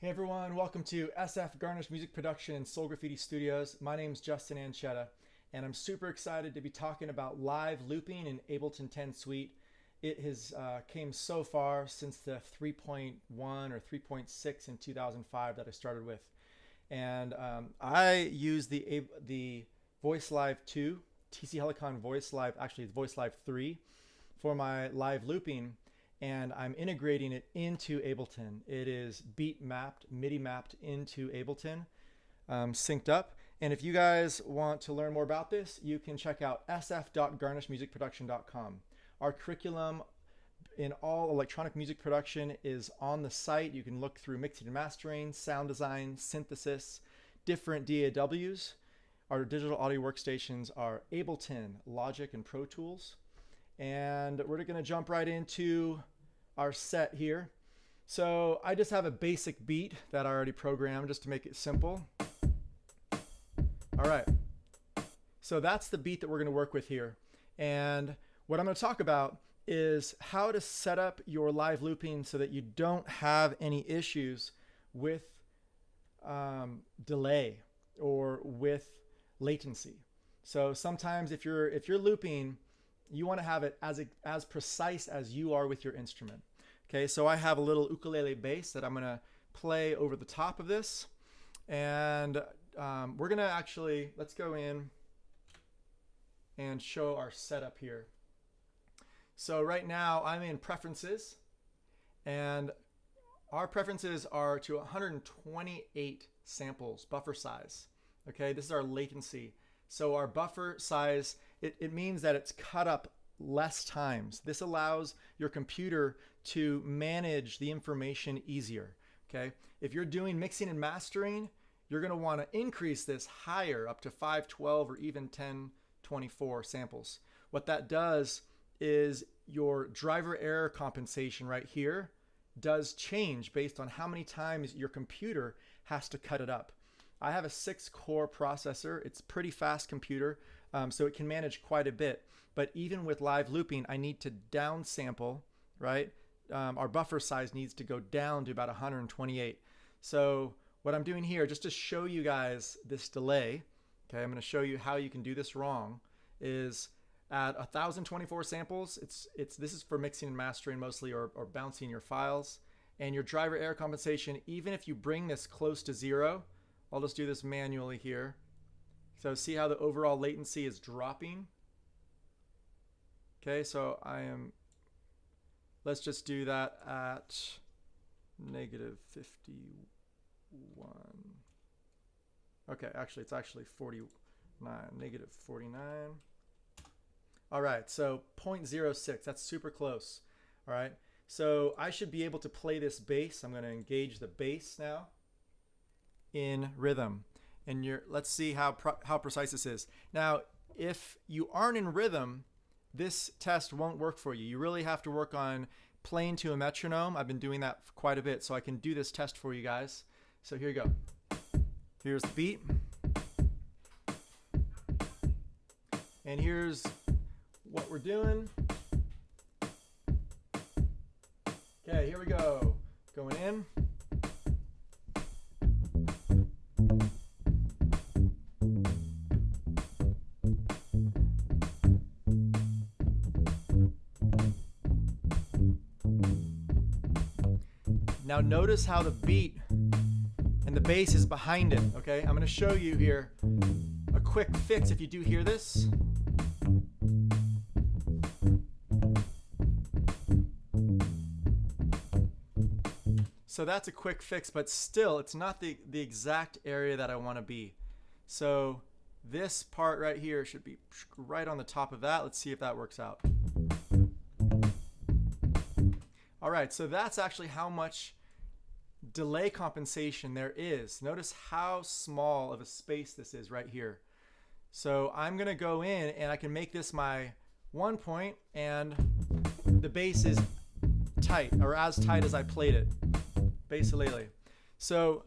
Hey everyone, welcome to SF Garnish Music Production in Soul Graffiti Studios. My name is Justin Ancheta, and I'm super excited to be talking about live looping in Ableton 10 Suite. It has came so far since the 3.1 or 3.6 in 2005 that I started with. And I use the Voice Live 2, TC Helicon Voice Live, actually it's Voice Live 3 for my live looping. And I'm integrating it into Ableton. It is beat mapped, MIDI mapped into Ableton, synced up. And if you guys want to learn more about this, you can check out sf.garnishmusicproduction.com. Our curriculum in all electronic music production is on the site. You can look through mixing and mastering, sound design, synthesis, different DAWs. Our digital audio workstations are Ableton, Logic, and Pro Tools. And we're going to jump right into our set here. So I just have a basic beat that I already programmed just to make it simple. All right. So that's the beat that we're going to work with here. And what I'm going to talk about is how to set up your live looping so that you don't have any issues with delay or with latency. So sometimes if you're looping, you want to have it as precise as you are with your instrument. Okay, so I have a little ukulele bass that I'm going to play over the top of this. And we're going to actually, let's go in and show our setup here. So right now I'm in preferences, and our preferences are to 128 samples, buffer size. Okay, this is our latency. So our buffer size, it means that it's cut up less times. This allows your computer to manage the information easier. Okay, if you're doing mixing and mastering, you're going to want to increase this higher up to 512 or even 1024 samples. What that does is your driver error compensation right here does change based on how many times your computer has to cut it up. I have a 6-core processor. It's a pretty fast computer, so it can manage quite a bit. But even with live looping, I need to downsample, right? Our buffer size needs to go down to about 128. So what I'm doing here, just to show you guys this delay, okay, I'm going to show you how you can do this wrong, is at 1024 samples, this is for mixing and mastering mostly, or bouncing your files. And your driver error compensation, even if you bring this close to 0, I'll just do this manually here. So see how the overall latency is dropping? Okay, so let's just do that at -51. Okay, actually, it's actually 49, -49. All right, so 0.06, that's super close. All right, so I should be able to play this bass. I'm going to engage the bass now in rhythm, and let's see how precise this is. Now, if you aren't in rhythm, this test won't work for you. You really have to work on playing to a metronome. I've been doing that for quite a bit, so I can do this test for you guys. So here you go. Here's the beat, and here's what we're doing. Okay, here we go. Going in. Now notice how the beat and the bass is behind it, okay? I'm gonna show you here a quick fix if you do hear this. So that's a quick fix, but still it's not the exact area that I wanna be. So this part right here should be right on the top of that. Let's see if that works out. All right, so that's actually how much delay compensation there is. Notice how small of a space this is right here. So I'm gonna go in and I can make this my 1 point, and the bass is tight, or as tight as I played it, basically. So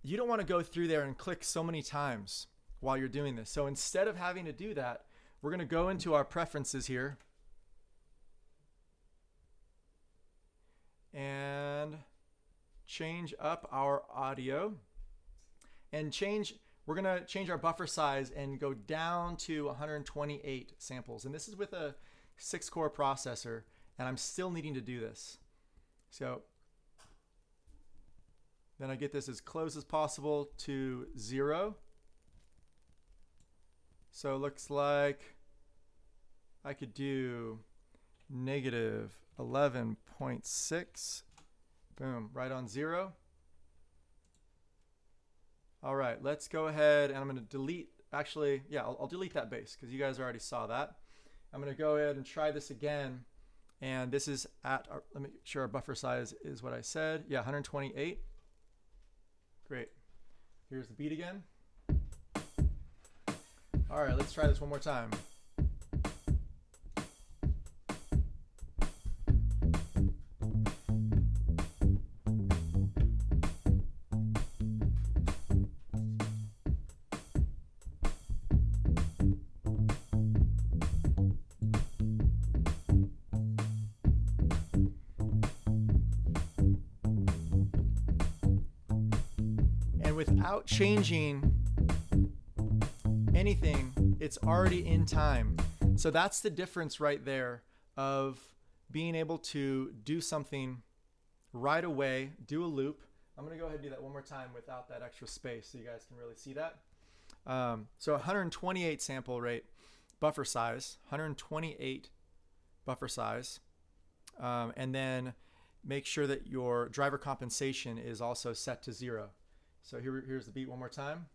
you don't wanna go through there and click so many times while you're doing this. So instead of having to do that, we're gonna go into our preferences here, and change up our audio and we're gonna change our buffer size and go down to 128 samples. And this is with a 6-core processor, and I'm still needing to do this. So then I get this as close as possible to 0. So it looks like I could do negative 11.6. Boom, right on 0. All right, let's go ahead and I'm going to delete, actually, yeah, I'll delete that bass because you guys already saw that. I'm going to go ahead and try this again. And this is at, let me make sure our buffer size is what I said. Yeah, 128. Great. Here's the beat again. All right, let's try this one more time. Without changing anything, it's already in time. So that's the difference right there of being able to do something right away, do a loop. I'm going to go ahead and do that one more time without that extra space so you guys can really see that. So 128 sample rate, buffer size, 128 buffer size. And then make sure that your driver compensation is also set to 0. So here's the beat one more time.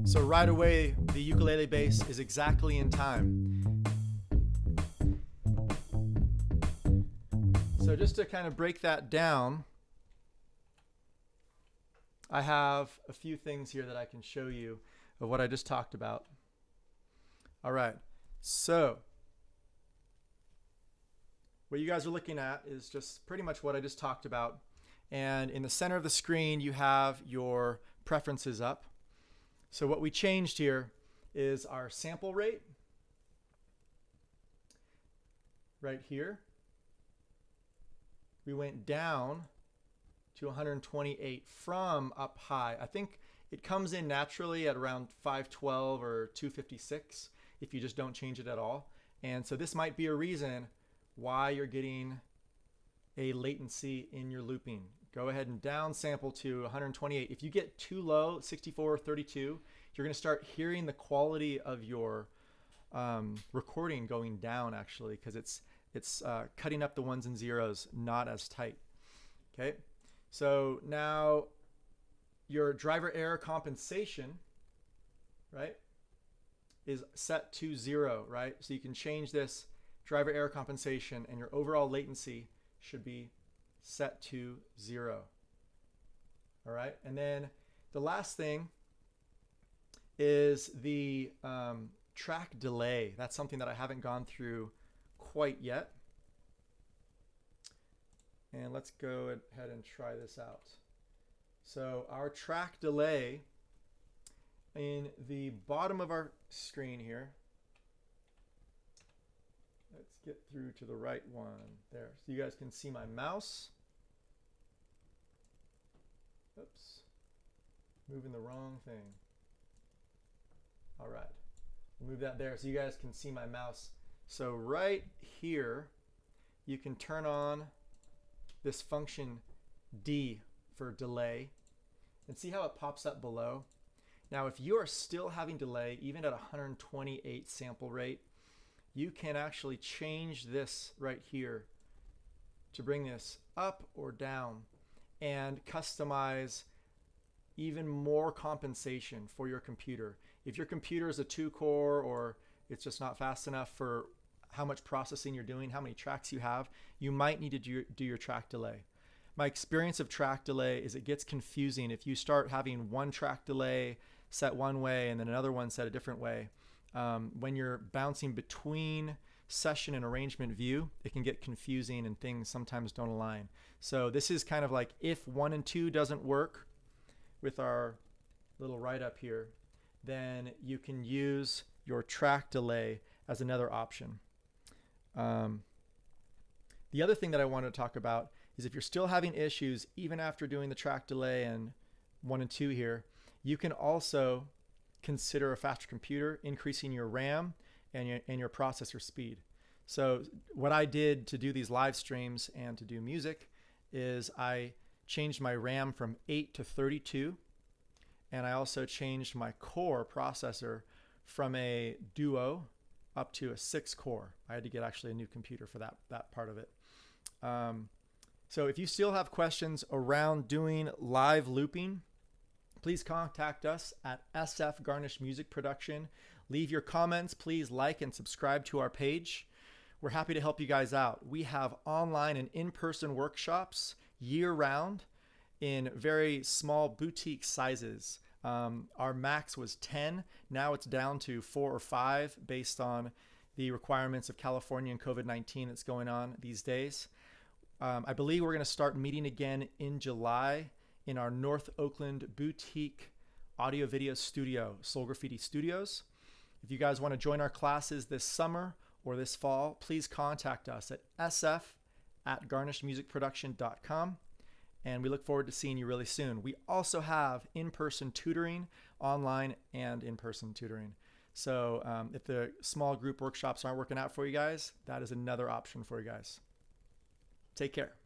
So right away, the ukulele bass is exactly in time. So just to kind of break that down, I have a few things here that I can show you of what I just talked about. All right, so what you guys are looking at is just pretty much what I just talked about. And in the center of the screen, you have your preferences up. So what we changed here is our sample rate right here. We went down to 128 from up high. I think it comes in naturally at around 512 or 256 if you just don't change it at all. And so this might be a reason why you're getting a latency in your looping. Go ahead and down sample to 128. If you get too low, 64 or 32, you're going to start hearing the quality of your recording going down actually, because it's cutting up the ones and zeros not as tight. Okay. So now your driver error compensation, right, is set to 0, right? So you can change this driver error compensation and your overall latency should be set to 0. All right. And then the last thing is the track delay. That's something that I haven't gone through quite yet. And let's go ahead and try this out. So our track delay in the bottom of our screen here. Let's get through to the right one there. So you guys can see my mouse. Oops, moving the wrong thing. All right, we'll move that there so you guys can see my mouse. So right here, you can turn on this function D for delay and see how it pops up below. Now if you are still having delay even at 128 sample rate, you can actually change this right here to bring this up or down and customize even more compensation for your computer. If your computer is a 2-core or it's just not fast enough for how much processing you're doing, how many tracks you have, you might need to do your track delay. My experience of track delay is it gets confusing if you start having one track delay set one way and then another one set a different way. When you're bouncing between session and arrangement view, it can get confusing and things sometimes don't align. So this is kind of like if 1 and 2 doesn't work with our little write-up here, then you can use your track delay as another option. The other thing that I want to talk about is if you're still having issues even after doing the track delay and 1 and 2 here, you can also consider a faster computer, increasing your RAM and your processor speed. So what I did to do these live streams and to do music is I changed my RAM from 8 to 32, and I also changed my core processor from a Duo up to a 6 core. I had to get actually a new computer for that part of it. So if you still have questions around doing live looping, please contact us at SF Garnish Music Production. Leave your comments. Please like and subscribe to our page. We're happy to help you guys out. We have online and in-person workshops year-round in very small boutique sizes. Our max was 10. Now it's down to 4 or 5 based on the requirements of California and COVID-19 that's going on these days. I believe we're going to start meeting again in July in our North Oakland boutique audio video studio, Soul Graffiti Studios. If you guys want to join our classes this summer or this fall, please contact us at sf@garnishmusicproduction.com. And we look forward to seeing you really soon. We also have in-person tutoring, online and in-person tutoring. So if the small group workshops aren't working out for you guys, that is another option for you guys. Take care.